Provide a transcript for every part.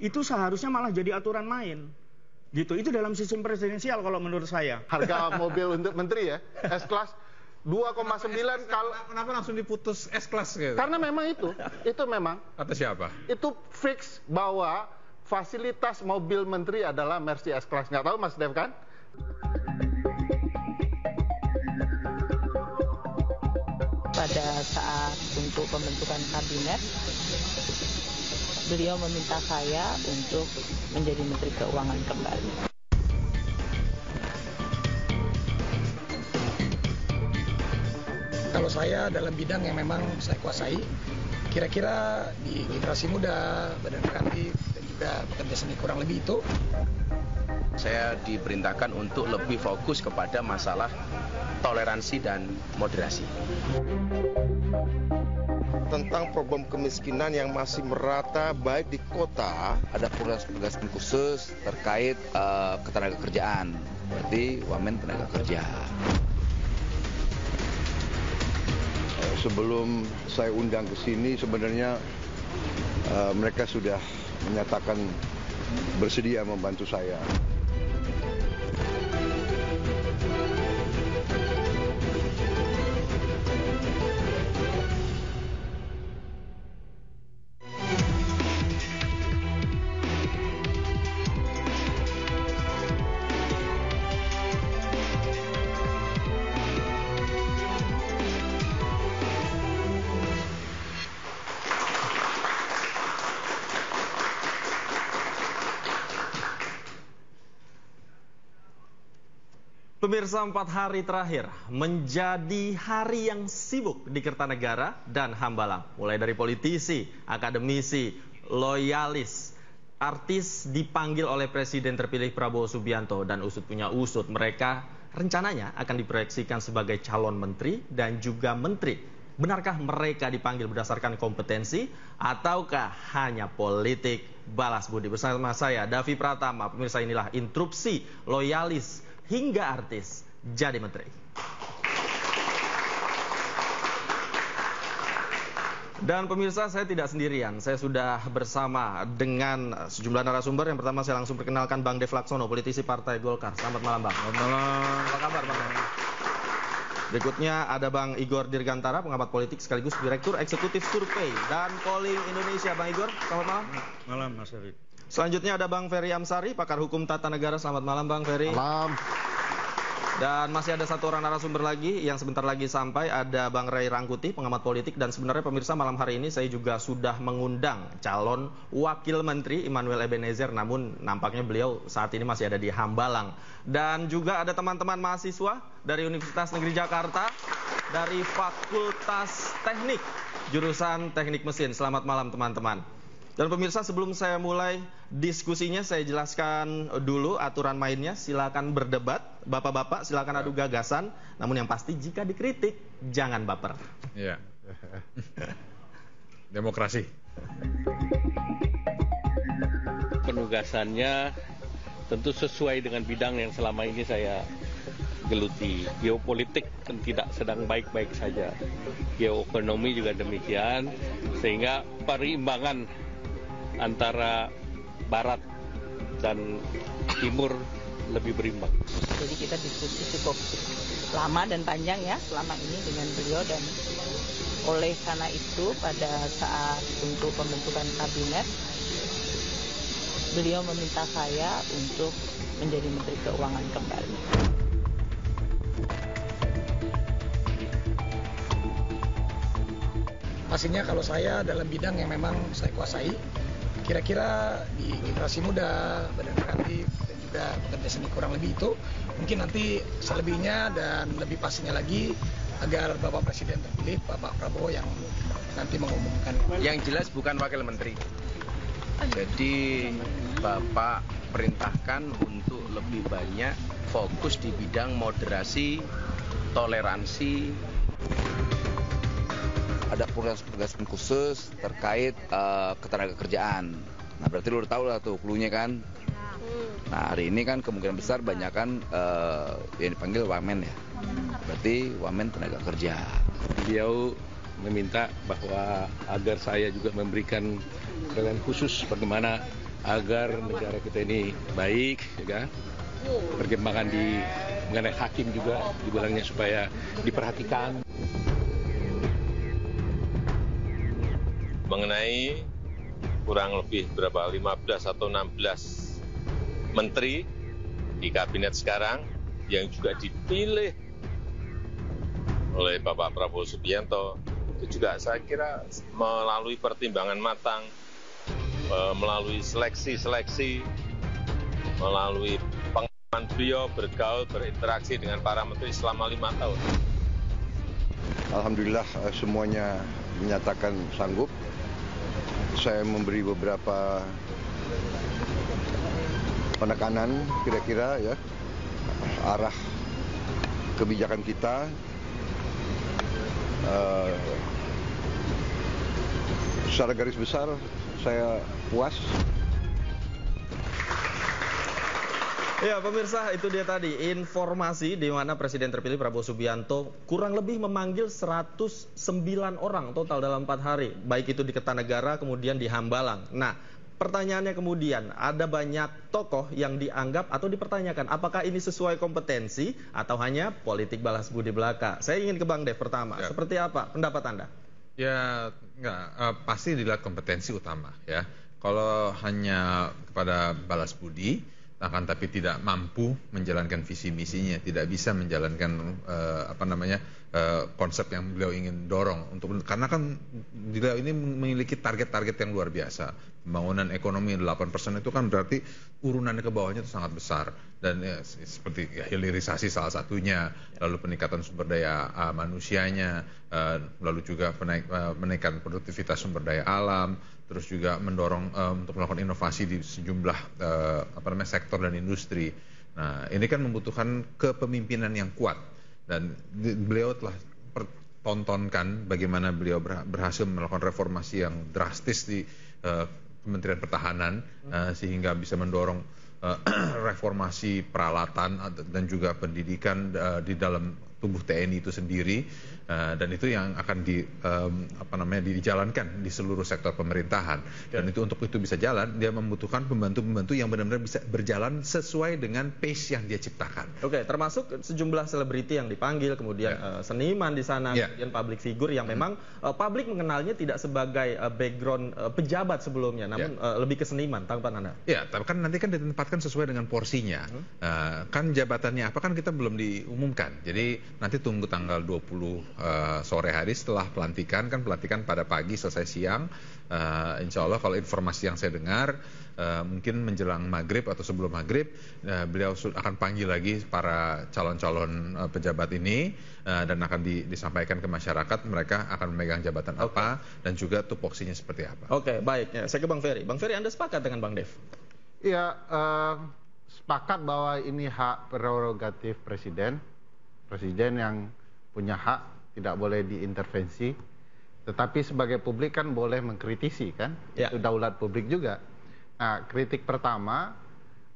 itu seharusnya malah jadi aturan main. Gitu. Itu dalam sistem presidensial kalau menurut saya. Harga mobil untuk menteri ya, S-Class 2,9 kalau... Kenapa langsung diputus S-Class gitu? Karena memang itu memang. Kata siapa? Itu fix bahwa fasilitas mobil menteri adalah Mercy S-Class. Nggak tahu Mas Dev kan? Pada saat untuk pembentukan kabinet, beliau meminta saya untuk menjadi Menteri Keuangan kembali. Kalau saya dalam bidang yang memang saya kuasai, kira-kira di generasi muda, badan kreatif, dan juga bekerja seni kurang lebih itu. Saya diperintahkan untuk lebih fokus kepada masalah toleransi dan moderasi. Tentang problem kemiskinan yang masih merata baik di kota, ada petugas khusus terkait ketenaga kerjaan, berarti Wamen tenaga kerja. Sebelum saya undang ke sini sebenarnya mereka sudah menyatakan bersedia membantu saya. Pemirsa, 4 hari terakhir menjadi hari yang sibuk di Kertanegara dan Hambalang. Mulai dari politisi, akademisi, loyalis, artis dipanggil oleh Presiden terpilih Prabowo Subianto dan usut punya usut. Mereka rencananya akan diproyeksikan sebagai calon menteri dan juga menteri. Benarkah mereka dipanggil berdasarkan kompetensi ataukah hanya politik balas budi? Bersama saya, Davi Pratama. Pemirsa, inilah interupsi loyalis hingga artis jadi menteri. Dan pemirsa, saya tidak sendirian. Saya sudah bersama dengan sejumlah narasumber. Yang pertama saya langsung perkenalkan Bang Dev Laksono, politisi Partai Golkar. Selamat malam, Bang. Selamat malam. Apa kabar, Bang? Berikutnya ada Bang Igor Dirgantara, pengamat politik sekaligus Direktur Eksekutif Survei dan Polling Indonesia. Bang Igor, selamat malam. Malam, Mas David. Selanjutnya ada Bang Ferry Amsari, pakar hukum tata negara. Selamat malam, Bang Ferry. Malam. Dan masih ada satu orang narasumber lagi yang sebentar lagi sampai, ada Bang Ray Rangkuti, pengamat politik. Dan sebenarnya pemirsa, malam hari ini saya juga sudah mengundang calon wakil menteri Immanuel Ebenezer, namun nampaknya beliau saat ini masih ada di Hambalang. Dan juga ada teman-teman mahasiswa dari Universitas Negeri Jakarta, dari Fakultas Teknik, jurusan Teknik Mesin. Selamat malam, teman-teman. Dan pemirsa, sebelum saya mulai diskusinya, saya jelaskan dulu aturan mainnya. Silakan berdebat, bapak-bapak silakan adu gagasan. Namun yang pasti jika dikritik, jangan baper. Iya. Demokrasi. Penugasannya tentu sesuai dengan bidang yang selama ini saya geluti. Geopolitik kan tidak sedang baik-baik saja. Geoekonomi juga demikian. Sehingga perimbangan antara barat dan timur lebih berimbang. Jadi kita diskusi cukup lama dan panjang ya selama ini dengan beliau, dan oleh karena itu pada saat untuk pembentukan kabinet, beliau meminta saya untuk menjadi Menteri Keuangan kembali. Pastinya kalau saya dalam bidang yang memang saya kuasai, kira-kira di generasi muda, badan kreatif, dan juga bekerja seni kurang lebih itu, mungkin nanti selebihnya dan lebih pastinya lagi agar Bapak Presiden terpilih, Bapak Prabowo yang nanti mengumumkan. Yang jelas bukan wakil menteri. Jadi Bapak perintahkan untuk lebih banyak fokus di bidang moderasi, toleransi. Ada petugas khusus terkait ketenaga kerjaan. Nah, berarti lu udah tahu lah tuh clue-nya kan. Nah, hari ini kan kemungkinan besar banyak kan yang dipanggil Wamen ya. Berarti Wamen tenaga kerja. Beliau meminta bahwa agar saya juga memberikan perhatian khusus bagaimana agar negara kita ini baik, ya kan? Perkembangan mengenai hakim juga dibilangnya supaya diperhatikan. Mengenai kurang lebih 15 atau 16 menteri di kabinet sekarang yang juga dipilih oleh Bapak Prabowo Subianto, itu juga saya kira melalui pertimbangan matang, melalui seleksi-seleksi, melalui pengalaman beliau bergaul, berinteraksi dengan para menteri selama 5 tahun. Alhamdulillah semuanya menyatakan sanggup. Saya memberi beberapa penekanan kira-kira ya arah kebijakan kita. Secara garis besar saya puas. Ya pemirsa, itu dia tadi informasi di mana Presiden terpilih Prabowo Subianto kurang lebih memanggil 109 orang total dalam 4 hari. Baik itu di Kertanegara kemudian di Hambalang. Nah, pertanyaannya kemudian ada banyak tokoh yang dianggap atau dipertanyakan apakah ini sesuai kompetensi atau hanya politik balas budi belaka. Saya ingin ke Bang Dev pertama. Ya. Seperti apa pendapat Anda? Ya, pasti dilihat kompetensi utama ya. Kalau hanya kepada balas budi, akan tapi tidak mampu menjalankan visi misinya, tidak bisa menjalankan konsep yang beliau ingin dorong karena kan beliau ini memiliki target-target yang luar biasa. Pembangunan ekonomi 8% itu kan berarti urunannya ke bawahnya itu sangat besar dan ya, seperti ya, hilirisasi salah satunya, lalu peningkatan sumber daya manusianya, lalu juga menaikkan produktivitas sumber daya alam, terus juga mendorong untuk melakukan inovasi di sejumlah sektor dan industri. Nah, ini kan membutuhkan kepemimpinan yang kuat dan beliau telah pertontonkan bagaimana beliau berhasil melakukan reformasi yang drastis di Kementerian Pertahanan sehingga bisa mendorong reformasi peralatan dan juga pendidikan di dalam tubuh TNI itu sendiri, dan itu yang akan dijalankan di seluruh sektor pemerintahan. Dan itu untuk itu bisa jalan, dia membutuhkan pembantu-pembantu yang benar-benar bisa berjalan sesuai dengan pace yang dia ciptakan. Oke, termasuk sejumlah selebriti yang dipanggil, kemudian seniman di sana, kemudian public figure yang memang publik mengenalnya tidak sebagai background pejabat sebelumnya, namun lebih ke seniman. Tanggapan Anda? Ya, tapi kan nanti kan ditempatkan sesuai dengan porsinya. Kan jabatannya apa kan kita belum diumumkan. Jadi nanti tunggu tanggal 20 sore hari setelah pelantikan, kan pelantikan pada pagi selesai siang. Insya Allah kalau informasi yang saya dengar mungkin menjelang maghrib atau sebelum maghrib beliau akan panggil lagi para calon-calon pejabat ini dan akan disampaikan ke masyarakat mereka akan memegang jabatan apa dan juga tupoksinya seperti apa. Oke, baik. Ya, saya ke Bang Ferry. Bang Ferry, Anda sepakat dengan Bang Dev? Iya, sepakat bahwa ini hak prerogatif presiden. Presiden yang punya hak, tidak boleh diintervensi. Tetapi sebagai publik kan boleh mengkritisi kan, itu daulat publik juga. Nah, kritik pertama,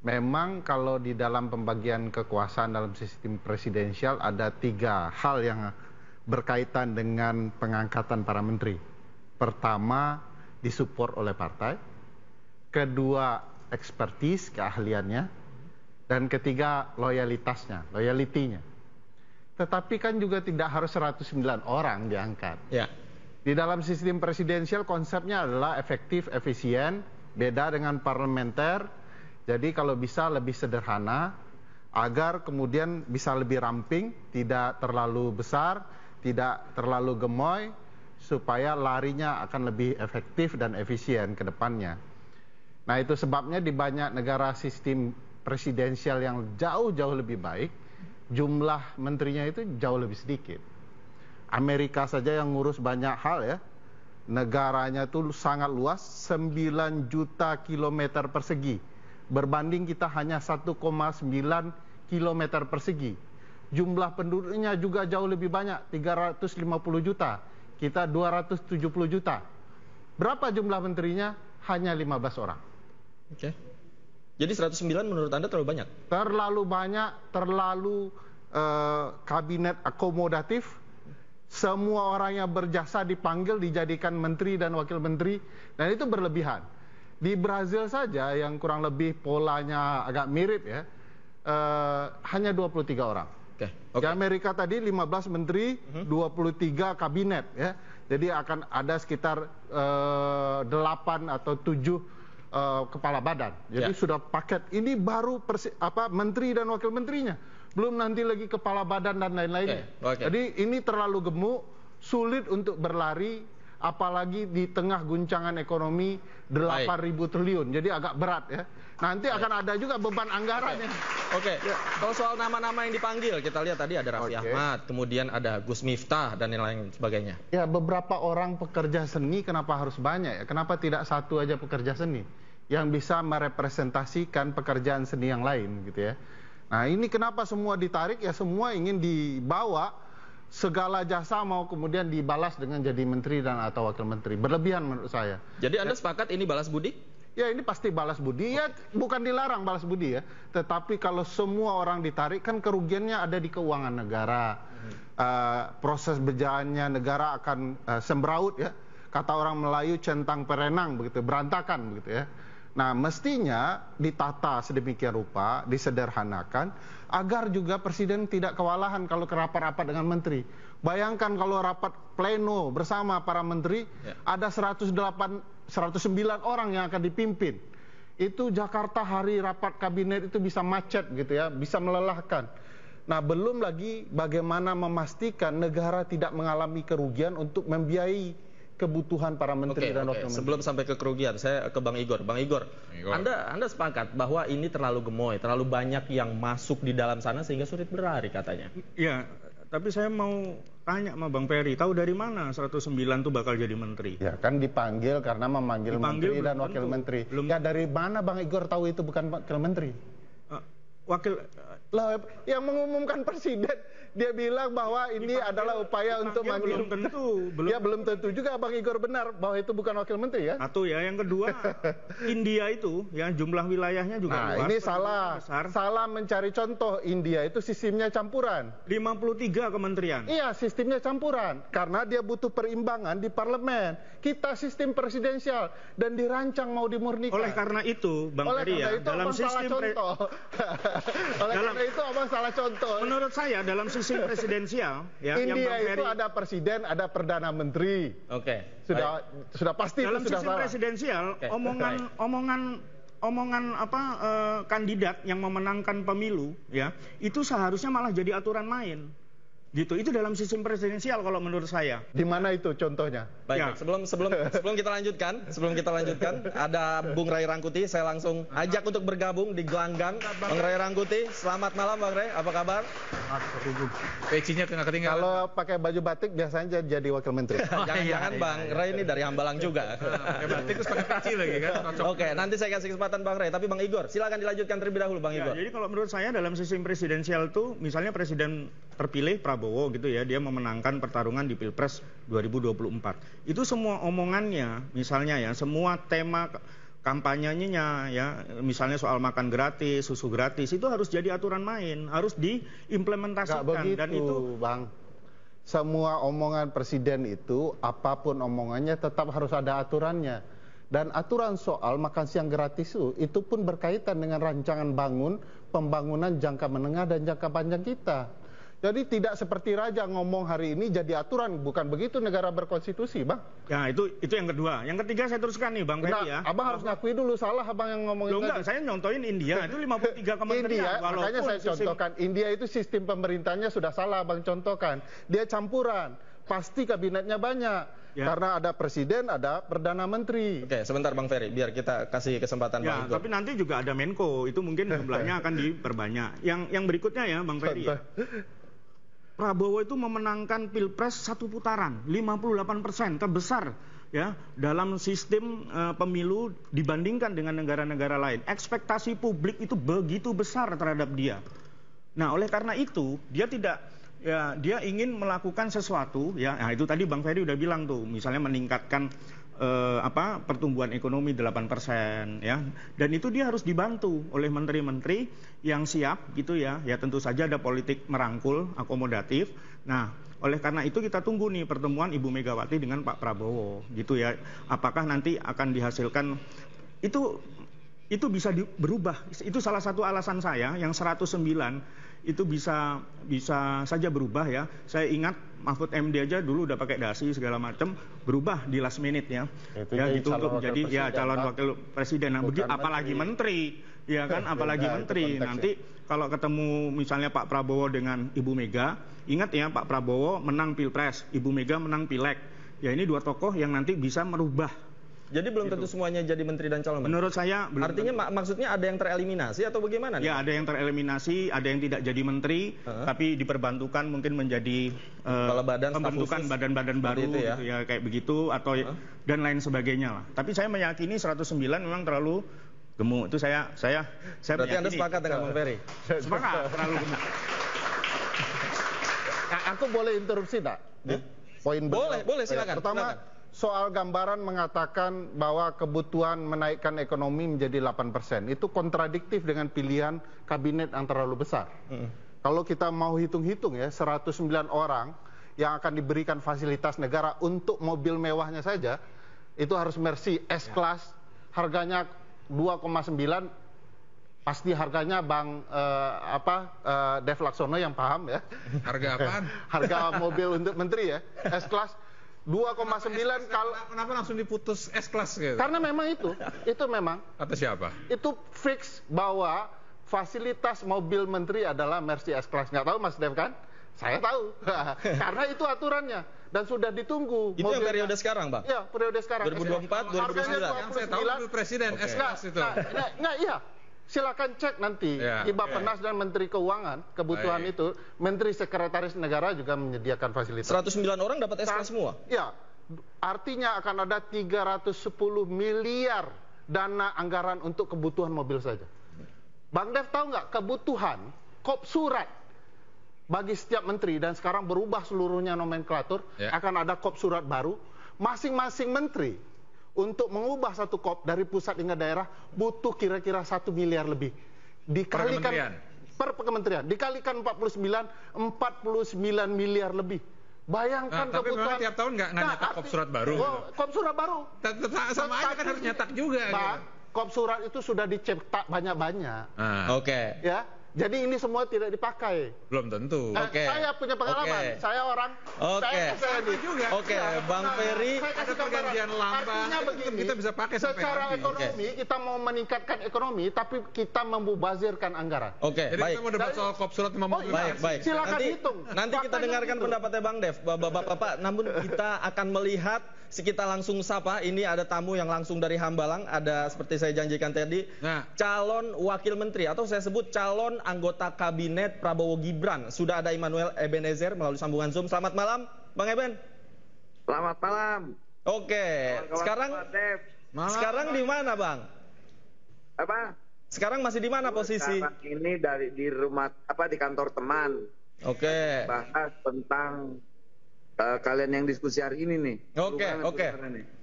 memang kalau di dalam pembagian kekuasaan dalam sistem presidensial ada 3 hal yang berkaitan dengan pengangkatan para menteri. Pertama, disupport oleh partai. Kedua, expertise, keahliannya. Dan ketiga, loyalitasnya, loyalitinya. Tetapi kan juga tidak harus 109 orang diangkat. Ya. Di dalam sistem presidensial konsepnya adalah efektif, efisien, beda dengan parlementer. Jadi kalau bisa lebih sederhana, agar kemudian bisa lebih ramping, tidak terlalu besar, tidak terlalu gemoy, supaya larinya akan lebih efektif dan efisien ke depannya. Nah, itu sebabnya di banyak negara sistem presidensial yang jauh-jauh lebih baik, jumlah menterinya itu jauh lebih sedikit. Amerika saja yang ngurus banyak hal ya, negaranya itu sangat luas, 9 juta kilometer persegi. Berbanding kita hanya 1,9 kilometer persegi. Jumlah penduduknya juga jauh lebih banyak, 350 juta. Kita 270 juta. Berapa jumlah menterinya? Hanya 15 orang. Oke. Jadi 109 menurut Anda terlalu banyak? Terlalu banyak, terlalu kabinet akomodatif. Semua orang yang berjasa dipanggil, dijadikan menteri dan wakil menteri. Dan itu berlebihan. Di Brazil saja yang kurang lebih polanya agak mirip ya, hanya 23 orang. Di Amerika tadi 15 menteri, 23 kabinet ya. Jadi akan ada sekitar 8 atau 7 kepala badan. Jadi sudah paket. Ini baru menteri dan wakil menterinya. Belum nanti lagi kepala badan dan lain-lainnya. Jadi ini terlalu gemuk, sulit untuk berlari. Apalagi di tengah guncangan ekonomi 8.000 triliun, jadi agak berat ya. Nanti akan ada juga beban anggarannya. Kalau soal nama-nama yang dipanggil, kita lihat tadi ada Raffi Ahmad, kemudian ada Gus Miftah dan yang lain sebagainya. Ya, beberapa orang pekerja seni kenapa harus banyak ya? Kenapa tidak satu aja pekerja seni yang bisa merepresentasikan pekerjaan seni yang lain gitu ya? Nah, ini kenapa semua ditarik ya? Semua ingin dibawa. Segala jasa mau kemudian dibalas dengan jadi menteri dan atau wakil menteri. Berlebihan menurut saya. Jadi Anda sepakat ini balas budi? Ya, ini pasti balas budi. Ya, bukan dilarang balas budi ya. Tetapi kalau semua orang ditarik kan kerugiannya ada di keuangan negara. Proses berjalannya negara akan sembraut ya. Kata orang Melayu centang perenang begitu, berantakan begitu ya. Nah, mestinya ditata sedemikian rupa, disederhanakan, agar juga presiden tidak kewalahan kalau rapat-rapat dengan menteri. Bayangkan kalau rapat pleno bersama para menteri, ada 109 orang yang akan dipimpin. Itu Jakarta hari rapat kabinet itu bisa macet gitu ya, bisa melelahkan. Nah, belum lagi bagaimana memastikan negara tidak mengalami kerugian untuk membiayai kebutuhan para menteri dan wakil menteri. Sebelum sampai ke kerugian, saya ke Bang Igor. Bang Igor, Anda sepakat bahwa ini terlalu gemoy, terlalu banyak yang masuk di dalam sana sehingga sulit berlari katanya? Ya, tapi saya mau tanya sama Bang Ferry, tahu dari mana 109 tuh bakal jadi menteri? Ya, kan dipanggil karena memanggil menteri dan wakil menteri. Ya, dari mana Bang Igor tahu itu bukan wakil menteri? Yang mengumumkan presiden, dia bilang bahwa ini adalah upaya untuk manggil. Belum tentu. Ya, belum tentu juga Bang Igor benar bahwa itu bukan wakil menteri ya. Satu ya, yang kedua India itu ya jumlah wilayahnya juga luas. Ini salah mencari contoh. India itu sistemnya campuran. 53 kementerian. Iya, sistemnya campuran karena dia butuh perimbangan di parlemen. Kita sistem presidensial dan dirancang mau dimurnikan. Oleh karena itu, Bang Ferry ya, dalam sistem itu abang salah contoh. Menurut saya dalam sistem presidensial ya, India yang itu ada presiden, ada perdana menteri. Sudah pasti dalam itu sudah sistem salah. Presidensial, omongan kandidat yang memenangkan pemilu ya, itu seharusnya malah jadi aturan main. Gitu, itu dalam sistem presidensial kalau menurut saya. Di mana itu contohnya? Baik, sebelum kita lanjutkan, ada Bung Ray Rangkuti, saya langsung ajak untuk bergabung di gelanggang. Bung Ray Rangkuti, selamat malam Bang Ray, apa kabar? Pecinya tengah ketinggalan. Kalau pakai baju batik biasanya jadi wakil menteri. Jangan-jangan Bang Ray ini dari Hambalang juga. Pakai batik terus pakai peci lagi kan? Oke, nanti saya kasih kesempatan Bang Ray, tapi Bang Igor, silakan dilanjutkan terlebih dahulu Bang Igor. Jadi kalau menurut saya dalam sistem presidensial itu, misalnya presiden terpilih Prabowo gitu ya, dia memenangkan pertarungan di Pilpres 2024. Itu semua omongannya, misalnya ya, semua tema kampanyenya ya, misalnya soal makan gratis, susu gratis, itu harus jadi aturan main, harus diimplementasikan. Nggak begitu, dan itu Bang. Semua omongan presiden itu, apapun omongannya tetap harus ada aturannya. Dan aturan soal makan siang gratis itu pun berkaitan dengan rancangan pembangunan jangka menengah dan jangka panjang kita. Jadi tidak seperti raja ngomong hari ini jadi aturan, bukan begitu negara berkonstitusi, Bang. Ya, itu yang kedua. Yang ketiga saya teruskan nih, Bang Ferry ya. Abang harus ngakui dulu salah abang yang ngomongin. Enggak, saya nyontohin India itu 53 kementerian. Makanya saya contohkan India itu sistem pemerintahnya sudah salah, Bang contohkan. Dia campuran, pasti kabinetnya banyak. Ya. Karena ada presiden, ada perdana menteri. Oke, sebentar Bang Ferry, biar kita kasih kesempatan Bang Igor. Tapi nanti juga ada Menko, itu mungkin jumlahnya akan diperbanyak. Yang berikutnya ya, Bang Ferry. Ya. Prabowo itu memenangkan Pilpres 1 putaran, 58%, terbesar ya dalam sistem pemilu dibandingkan dengan negara-negara lain. Ekspektasi publik itu begitu besar terhadap dia. Nah, oleh karena itu dia dia ingin melakukan sesuatu ya. Nah, itu tadi Bang Ferry udah bilang tuh, misalnya meningkatkan pertumbuhan ekonomi 8% ya, dan itu dia harus dibantu oleh menteri-menteri yang siap gitu ya. Ya tentu saja ada politik merangkul, akomodatif. Nah, oleh karena itu kita tunggu nih pertemuan Ibu Megawati dengan Pak Prabowo gitu ya. Apakah nanti akan dihasilkan itu bisa berubah. Itu salah satu alasan saya yang 109 itu bisa saja berubah ya. Saya ingat Mahfud MD aja dulu udah pakai dasi segala macam, berubah di last minute ya. Itu ya jadi gitu untuk menjadi ya calon wakil presiden. Nah, apalagi menteri, ya kan, apalagi menteri. Nanti kalau ketemu misalnya Pak Prabowo dengan Ibu Mega, ingat ya Pak Prabowo menang Pilpres, Ibu Mega menang Pileg. Ya ini dua tokoh yang nanti bisa merubah. Jadi belum tentu semuanya jadi menteri dan calon menteri. Menurut saya belum. Artinya maksudnya ada yang tereliminasi atau bagaimana? Ya, ada yang tereliminasi, ada yang tidak jadi menteri, tapi diperbantukan mungkin menjadi pembentukan badan-badan baru itu ya. Gitu ya, kayak begitu atau dan lain sebagainya lah. Tapi saya meyakini 109 memang terlalu gemuk. Itu saya berarti meyakini. Anda sepakat dengan Bang Ferry? Sepakat, terlalu gemuk. Aku boleh interupsi tak? Poin boleh silakan. Pertama, soal gambaran mengatakan bahwa kebutuhan menaikkan ekonomi menjadi 8%. Itu kontradiktif dengan pilihan kabinet yang terlalu besar. Kalau kita mau hitung-hitung ya, 109 orang yang akan diberikan fasilitas negara untuk mobil mewahnya saja, itu harus Mercy S-Class, harganya 2,9, pasti harganya Bang Dev Laksono yang paham ya. Harga apaan? Harga mobil untuk menteri ya, S-Class 2,9. Kalau kenapa langsung diputus S-Class gitu? Karena memang itu memang. Kata siapa? Itu fix bahwa fasilitas mobil menteri adalah Mercy S-Class. Nggak tahu Mas Dev kan? Saya tahu. Karena itu aturannya dan sudah ditunggu. Itu yang periode sekarang, Bang? Iya, periode sekarang. 2024, 2029. Yang saya tahu mobil presiden S-Class itu. Iya. Silakan cek nanti di Bappenas dan Menteri Keuangan kebutuhan itu. Menteri Sekretaris Negara juga menyediakan fasilitas. 109 orang dapat S-Class semua? Ya, artinya akan ada 310 miliar dana anggaran untuk kebutuhan mobil saja. Bang Dev tahu nggak kebutuhan kop surat bagi setiap menteri, dan sekarang berubah seluruhnya nomenklatur, akan ada kop surat baru. Masing-masing menteri untuk mengubah satu kop dari pusat hingga daerah butuh kira-kira 1 miliar lebih. Dikalikan per kementerian, dikalikan 49 miliar lebih. Bayangkan tapi kebutuhan. Tapi tiap tahun nggak nyetak kop surat baru. Kop surat baru. Sama aja kan harus nyetak juga. Gitu. Kop surat itu sudah dicetak banyak-banyak. Oke. Ya. Jadi ini semua tidak dipakai. Belum tentu. Saya punya pengalaman. Saya orang. Saya juga. Bang Ferry. Ada pergantian lamba. Kita bisa pakai sampai secara ekonomi. Kita mau meningkatkan ekonomi, tapi kita membubazirkan anggaran. Jadi kita mau debat soal kop surat sama mobil. Baik. Silakan hitung. Nanti kita dengarkan pendapatnya Bang Dev, Bapak-bapak. Namun kita akan melihat, kita langsung sapa. Ini ada tamu yang langsung dari Hambalang. Ada seperti saya janjikan tadi, calon wakil menteri atau saya sebut calon anggota kabinet Prabowo Gibran. Sudah ada Immanuel Ebenezer melalui sambungan Zoom. Selamat malam, Bang Eben. Selamat malam. Sekarang di mana, Bang? Apa? Sekarang masih di mana posisi? Sekarang ini di rumah di kantor teman. Bahas tentang kalian yang diskusi hari ini nih.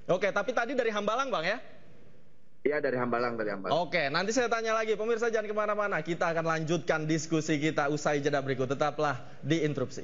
Oke, tapi tadi dari Hambalang, Bang ya? Iya, dari Hambalang. Oke, nanti saya tanya lagi. Pemirsa jangan kemana-mana. Kita akan lanjutkan diskusi kita usai jeda berikut. Tetaplah di Interupsi.